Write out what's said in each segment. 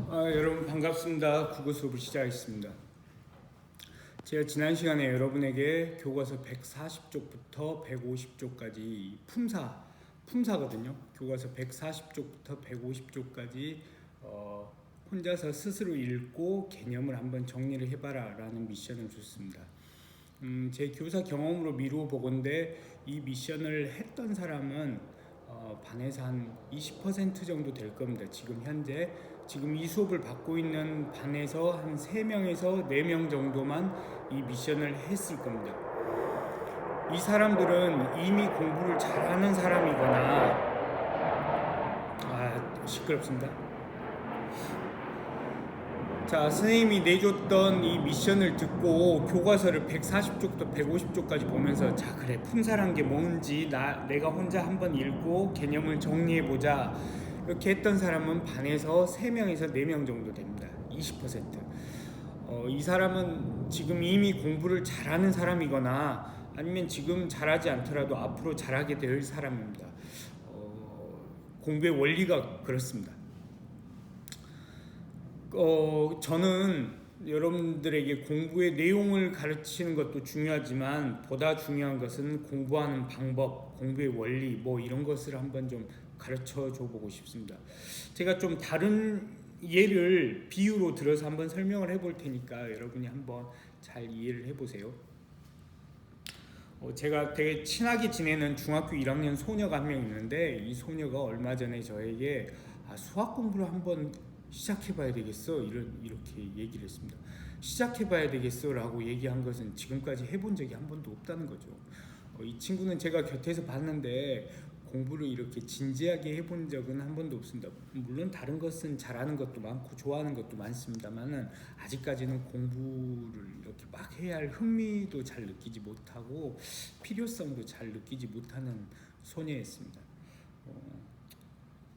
여러분 반갑습니다. 국어 수업을 시작하겠습니다. 제가 지난 시간에 여러분에게 교과서 140쪽부터 150쪽까지 품사거든요. 교과서 140쪽부터 150쪽까지 혼자서 스스로 읽고 개념을 한번 정리를 해봐라 라는 미션을 줬습니다. 제 교사 경험으로 미루어 보건대 이 미션을 했던 사람은 반에서 한 20% 정도 될 겁니다. 지금 이 수업을 받고 있는 반에서 한 3명에서 4명 정도만 이 미션을 했을 겁니다. 이 사람들은 이미 공부를 잘하는 사람이거나 시끄럽습니다. 자, 선생님이 내줬던 이 미션을 듣고 교과서를 140쪽부터 150쪽까지 보면서 자, 그래, 품사란 게 뭔지 내가 혼자 한번 읽고 개념을 정리해보자 이렇게 했던 사람은 반에서 3명에서 4명 정도 됩니다. 20%. 이 사람은 지금 이미 공부를 잘하는 사람이거나 아니면 지금 잘하지 않더라도 앞으로 잘하게 될 사람입니다. 공부의 원리가 그렇습니다. 저는 여러분들에게 공부의 내용을 가르치는 것도 중요하지만 보다 중요한 것은 공부하는 방법, 공부의 원리 뭐 이런 것을 한번 좀 가르쳐 줘 보고 싶습니다. 제가 좀 다른 예를 비유로 들어서 한번 설명을 해볼 테니까 여러분이 한번 잘 이해를 해보세요. 제가 되게 친하게 지내는 중학교 1학년 소녀가 한 명 있는데 이 소녀가 얼마 전에 저에게 수학 공부를 한번 시작해봐야 되겠어 이렇게 얘기를 했습니다. 시작해봐야 되겠어 라고 얘기한 것은 지금까지 해본 적이 한 번도 없다는 거죠. 이 친구는 제가 곁에서 봤는데 공부를 이렇게 진지하게 해본 적은 한 번도 없습니다. 물론 다른 것은 잘하는 것도 많고 좋아하는 것도 많습니다만은 아직까지는 공부를 이렇게 막 해야 할 흥미도 잘 느끼지 못하고 필요성도 잘 느끼지 못하는 소녀였습니다.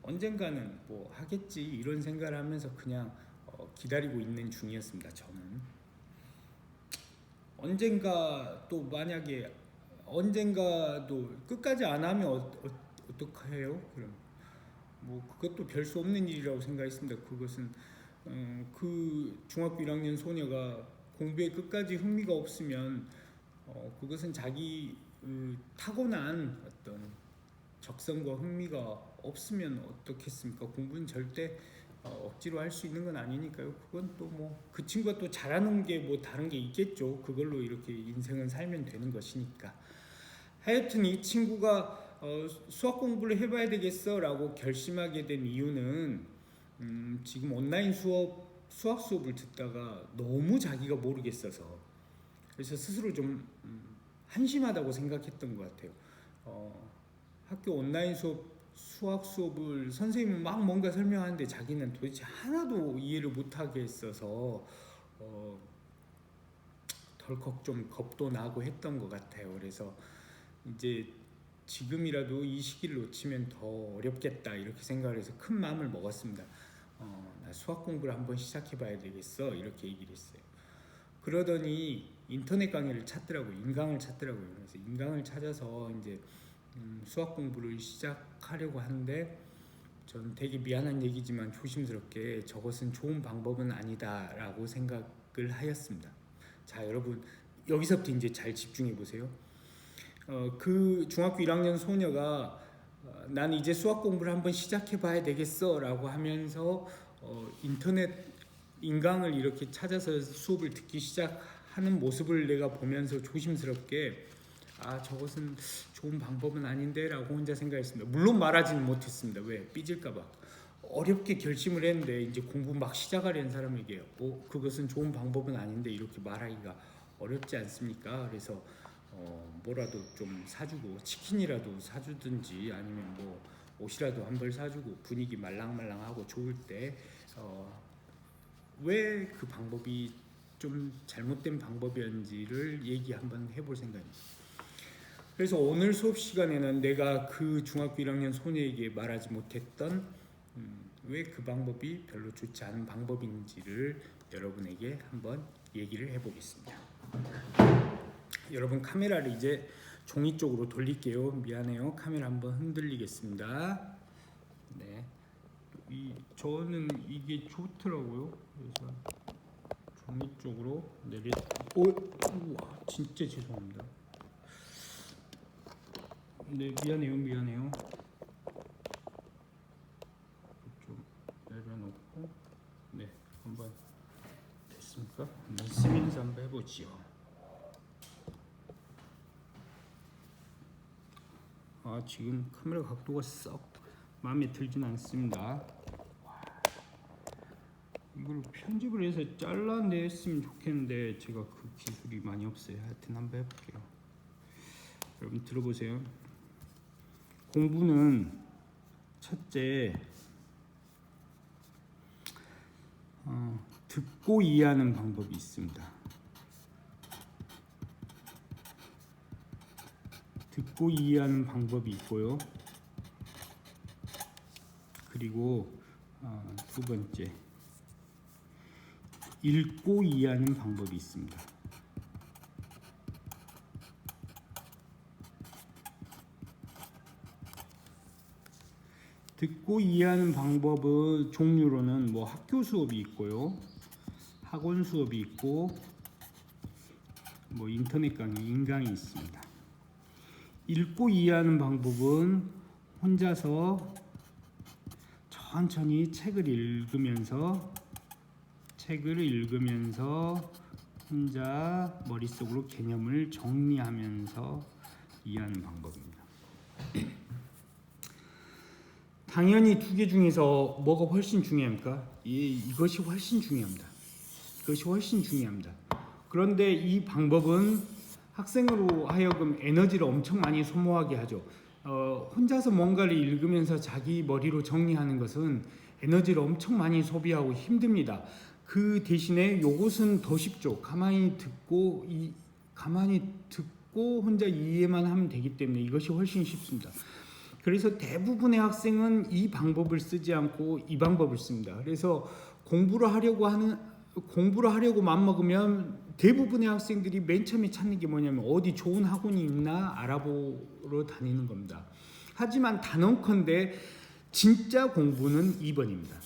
언젠가는 뭐 하겠지 이런 생각을 하면서 그냥 기다리고 있는 중이었습니다. 저는 언젠가도 끝까지 안 하면 어떡해요? 그럼 뭐 그것도 별 수 없는 일이라고 생각했습니다. 그것은 그 중학교 1학년 소녀가 공부에 끝까지 흥미가 없으면 그것은 자기 타고난 어떤 적성과 흥미가 없으면 어떻겠습니까? 공부는 절대 억지로 할 수 있는 건 아니니까요. 그건 또 뭐 그 친구가 또 잘하는 게 뭐 다른 게 있겠죠. 그걸로 이렇게 인생은 살면 되는 것이니까. 하여튼 이 친구가 수학 공부를 해봐야 되겠어 라고 결심하게 된 이유는 지금 온라인 수학 수업을 듣다가 너무 자기가 모르겠어서 그래서 스스로 좀 한심하다고 생각했던 것 같아요. 학교 온라인 수학 수업을 선생님은 막 뭔가 설명하는데 자기는 도대체 하나도 이해를 못하게 했어서 덜컥 좀 겁도 나고 했던 것 같아요. 그래서 이제 지금이라도 이 시기를 놓치면 더 어렵겠다 이렇게 생각을 해서 큰 마음을 먹었습니다. 나 수학 공부를 한번 시작해봐야 되겠어 이렇게 얘기를 했어요. 그러더니 인터넷 강의를 찾더라고요. 인강을 찾더라고요. 그래서 인강을 찾아서 이제 수학 공부를 시작하려고 하는데 저는 되게 미안한 얘기지만 조심스럽게 저것은 좋은 방법은 아니다 라고 생각을 하였습니다. 자, 여러분 여기서부터 이제 잘 집중해 보세요. 그 중학교 1학년 소녀가 난 이제 수학 공부를 한번 시작해 봐야 되겠어 라고 하면서 인터넷 인강을 이렇게 찾아서 수업을 듣기 시작하는 모습을 내가 보면서 조심스럽게 저것은 좋은 방법은 아닌데 라고 혼자 생각했습니다. 물론 말하지는 못했습니다. 왜? 삐질까봐. 어렵게 결심을 했는데 이제 공부 막 시작하려는 사람에게 그것은 좋은 방법은 아닌데 이렇게 말하기가 어렵지 않습니까? 그래서 뭐라도 좀 사주고 치킨이라도 사주든지 아니면 뭐 옷이라도 한 벌 사주고 분위기 말랑말랑하고 좋을 때 왜 그 방법이 좀 잘못된 방법이었는지를 얘기 한번 해볼 생각입니다. 그래서 오늘 수업 시간에는 내가 그 중학교 1학년 소녀에게 말하지 못했던 왜 그 방법이 별로 좋지 않은 방법인지를 여러분에게 한번 얘기를 해보겠습니다. 여러분 카메라를 이제 종이 쪽으로 돌릴게요. 미안해요. 카메라 한번 흔들리겠습니다. 네. 저는 이게 좋더라고요. 그래서 종이 쪽으로 우와, 진짜 죄송합니다. 네, 미안해요. 좀 내려놓고, 네, 한번 됐습니까? 한번 쓰면서 한번 해보지요. 지금 카메라 각도가 썩 마음에 들진 않습니다. 이걸 편집을 해서 잘라냈으면 좋겠는데 제가 그 기술이 많이 없어요. 하여튼 한번 해볼게요. 여러분 들어보세요. 공부는 첫째 듣고 이해하는 방법이 있습니다. 듣고 이해하는 방법이 있고요. 그리고 두 번째 읽고 이해하는 방법이 있습니다. 듣고 이해하는 방법의 종류로는 뭐 학교 수업이 있고요, 학원 수업이 있고, 뭐 인터넷 강의, 인강이 있습니다. 읽고 이해하는 방법은 혼자서 천천히 책을 읽으면서 혼자 머릿속으로 개념을 정리하면서 이해하는 방법입니다. 당연히 두 개 중에서 뭐가 훨씬 중요합니까? 이것이 훨씬 중요합니다. 그런데 이 방법은 학생으로 하여금 에너지를 엄청 많이 소모하게 하죠. 혼자서 뭔가를 읽으면서 자기 머리로 정리하는 것은 에너지를 엄청 많이 소비하고 힘듭니다. 그 대신에 이것은 더 쉽죠. 가만히 듣고 혼자 이해만 하면 되기 때문에 이것이 훨씬 쉽습니다. 그래서 대부분의 학생은 이 방법을 쓰지 않고 이 방법을 씁니다. 그래서 공부를 하려고 맘먹으면 대부분의 학생들이 맨 처음에 찾는 게 뭐냐면 어디 좋은 학원이 있나 알아보러 다니는 겁니다. 하지만 단언컨대 진짜 공부는 2번입니다.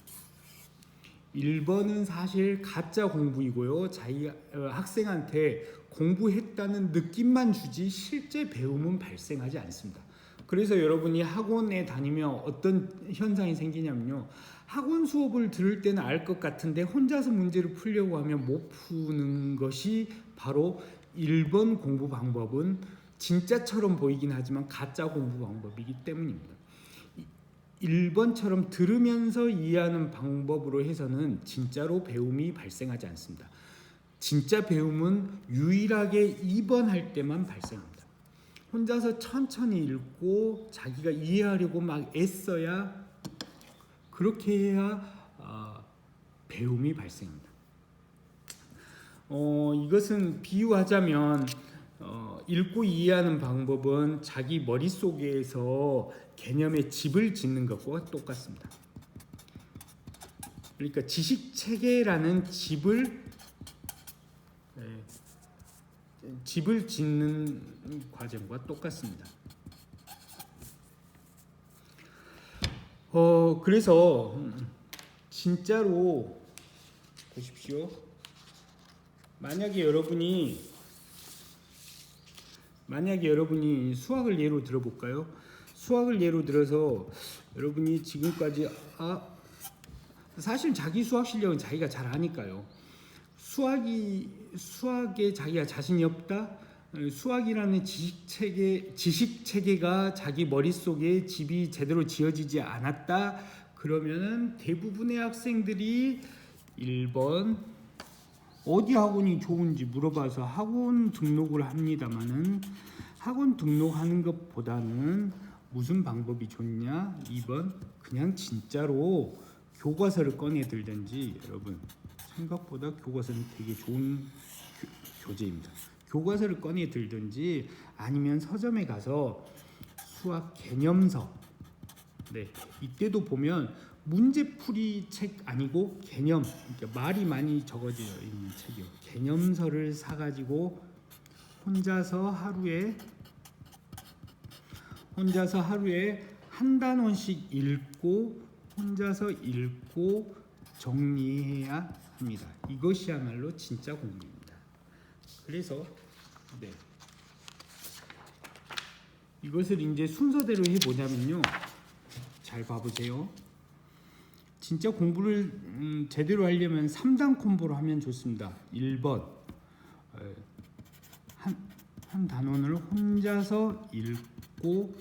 1번은 사실 가짜 공부이고요. 학생한테 공부했다는 느낌만 주지 실제 배움은 발생하지 않습니다. 그래서 여러분이 학원에 다니면 어떤 현상이 생기냐면요. 학원 수업을 들을 때는 알 것 같은데 혼자서 문제를 풀려고 하면 못 푸는 것이 바로 1번 공부 방법은 진짜처럼 보이긴 하지만 가짜 공부 방법이기 때문입니다. 1번처럼 들으면서 이해하는 방법으로 해서는 진짜로 배움이 발생하지 않습니다. 진짜 배움은 유일하게 2번 할 때만 발생합니다. 혼자서 천천히 읽고 자기가 이해하려고 막 애써야, 그렇게 해야 배움이 발생합니다. 이것은 비유하자면 읽고 이해하는 방법은 자기 머릿속에서 개념의 집을 짓는 것과 똑같습니다. 그러니까 지식체계라는 집을 짓는 과정과 똑같습니다. 그래서 진짜로 보십시오. 만약에 여러분이 수학을 예로 들어볼까요? 수학을 예로 들어서 여러분이 지금까지 사실 자기 수학 실력은 자기가 잘 아니까요. 수학에 자기가 자신이 없다. 수학이라는 지식체계가 자기 머릿속에 집이 제대로 지어지지 않았다. 그러면은 대부분의 학생들이 1번 어디 학원이 좋은지 물어봐서 학원 등록을 합니다만은 학원 등록하는 것보다는 무슨 방법이 좋냐? 2번 그냥 진짜로 교과서를 꺼내 들든지, 여러분 생각보다 교과서는 되게 좋은 교재입니다. 교과서를 꺼내 들든지 아니면 서점에 가서 수학 개념서, 이때도 보면 문제풀이 책 아니고 개념, 그러니까 말이 많이 적어져 있는 책이요. 개념서를 사가지고 혼자서 하루에 한 단원씩 읽고 혼자서 읽고 정리해야 합니다. 이것이야말로 진짜 공부입니다. 그래서 네. 이것을 이제 순서대로 해보자면요. 잘 봐보세요. 진짜 공부를 제대로 하려면 3단 콤보로 하면 좋습니다. 1번 한 단원을 혼자서 읽고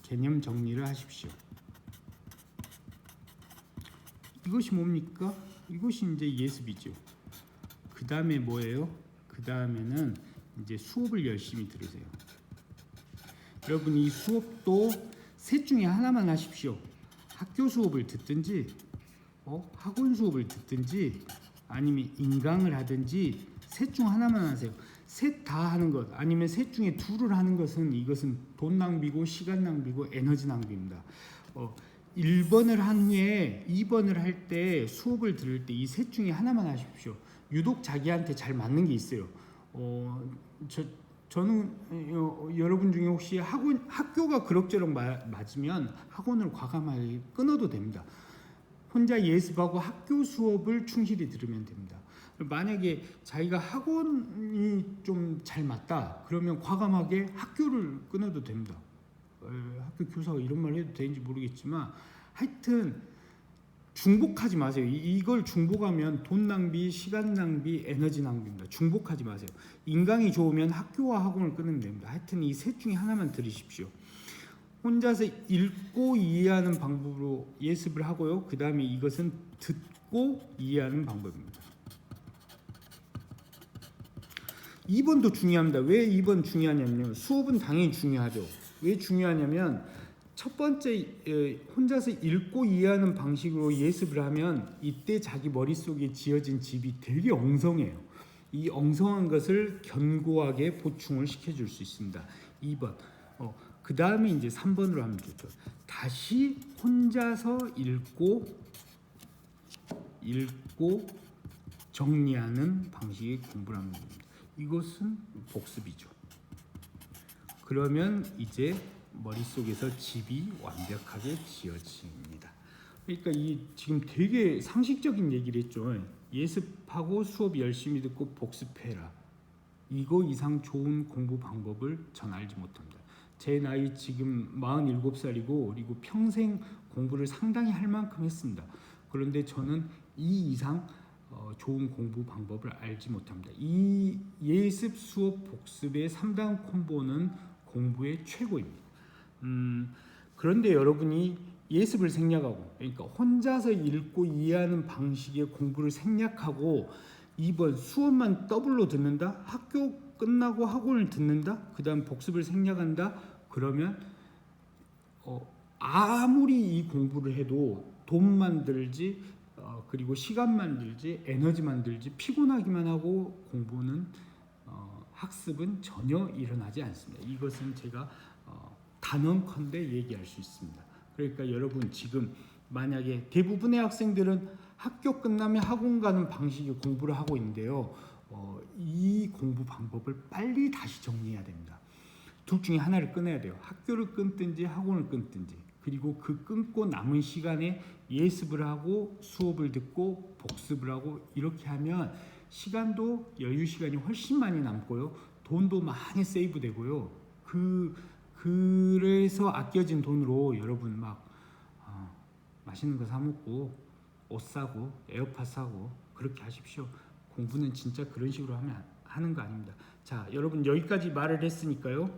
개념 정리를 하십시오. 이것이 뭡니까? 이것이 이제 예습이죠. 그 다음에 뭐예요? 그 다음에는 이제 수업을 열심히 들으세요. 여러분 이 수업도 셋 중에 하나만 하십시오. 학교 수업을 듣든지 학원 수업을 듣든지 아니면 인강을 하든지 셋 중 하나만 하세요. 셋 다 하는 것 아니면 셋 중에 둘을 하는 것은 이것은 돈 낭비고 시간 낭비고 에너지 낭비입니다. 1번을 한 후에 2번을 할 때 수업을 들을 때 이 셋 중에 하나만 하십시오. 유독 자기한테 잘 맞는 게 있어요. 저는 여러분 중에 혹시 학교가 그럭저럭 맞으면 학원을 과감하게 끊어도 됩니다. 혼자 예습하고 학교 수업을 충실히 들으면 됩니다. 만약에 자기가 학원이 좀 잘 맞다 그러면 과감하게 학교를 끊어도 됩니다. 학교 교사가 이런 말 해도 되는지 모르겠지만 하여튼 중복하지 마세요. 이걸 중복하면 돈 낭비, 시간 낭비, 에너지 낭비입니다. 중복하지 마세요. 인강이 좋으면 학교와 학원을 끊으면 됩니다. 하여튼 이 셋 중에 하나만 들으십시오. 혼자서 읽고 이해하는 방법으로 예습을 하고요. 그 다음에 이것은 듣고 이해하는 방법입니다. 2번도 중요합니다. 왜 2번 중요하냐면요. 수업은 당연히 중요하죠. 왜 중요하냐면 첫 번째 혼자서 읽고 이해하는 방식으로 예습을 하면 이때 자기 머릿속에 지어진 집이 되게 엉성해요. 이 엉성한 것을 견고하게 보충을 시켜줄 수 있습니다. 2번. 그 다음에 이제 3번으로 하면 좋죠. 다시 혼자서 읽고 정리하는 방식의 공부를 하는 겁니다. 이것은 복습이죠. 그러면 이제 머릿속에서 집이 완벽하게 지어집니다. 그러니까 이 지금 되게 상식적인 얘기를 했죠. 예습하고 수업 열심히 듣고 복습해라. 이거 이상 좋은 공부 방법을 전 알지 못합니다. 제 나이 지금 47살이고 그리고 평생 공부를 상당히 할 만큼 했습니다. 그런데 저는 이 이상 좋은 공부 방법을 알지 못합니다. 이 예습, 수업, 복습의 3단 콤보는 공부의 최고입니다. 그런데 여러분이 예습을 생략하고 그러니까 혼자서 읽고 이해하는 방식의 공부를 생략하고 2번 수업만 더블로 듣는다? 학교 끝나고 학원을 듣는다? 그 다음 복습을 생략한다? 그러면 아무리 이 공부를 해도 돈만 들지 그리고 시간만 들지 에너지만 들지 피곤하기만 하고 공부는 학습은 전혀 일어나지 않습니다. 이것은 제가 단언컨대 얘기할 수 있습니다. 그러니까 여러분 지금 만약에 대부분의 학생들은 학교 끝나면 학원 가는 방식의 공부를 하고 있는데요. 이 공부 방법을 빨리 다시 정리해야 됩니다. 둘 중에 하나를 끊어야 돼요. 학교를 끊든지 학원을 끊든지. 그리고 그 끊고 남은 시간에 예습을 하고 수업을 듣고 복습을 하고 이렇게 하면 시간도 여유 시간이 훨씬 많이 남고요. 돈도 많이 세이브 되고요. 그래서 아껴진 돈으로 여러분 막 맛있는 거 사 먹고 옷 사고 에어팟 사고 그렇게 하십시오. 공부는 진짜 그런 식으로 하는 거 아닙니다. 자, 여러분 여기까지 말을 했으니까요.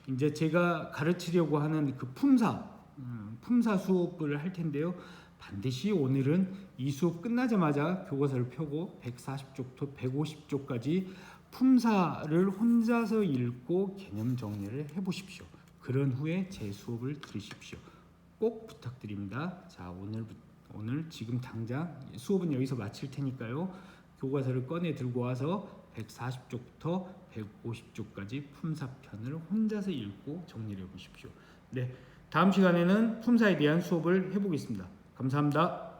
이제 제가 가르치려고 하는 그 품사 수업을 할 텐데요. 반드시 오늘은 이 수업 끝나자마자 교과서를 펴고 140쪽부터 150쪽까지 품사를 혼자서 읽고 개념 정리를 해보십시오. 그런 후에 제 수업을 들으십시오. 꼭 부탁드립니다. 자, 오늘 지금 당장 수업은 여기서 마칠 테니까요. 교과서를 꺼내 들고 와서 140쪽부터 150쪽까지 품사편을 혼자서 읽고 정리를 해보십시오. 네, 다음 시간에는 품사에 대한 수업을 해보겠습니다. 감사합니다.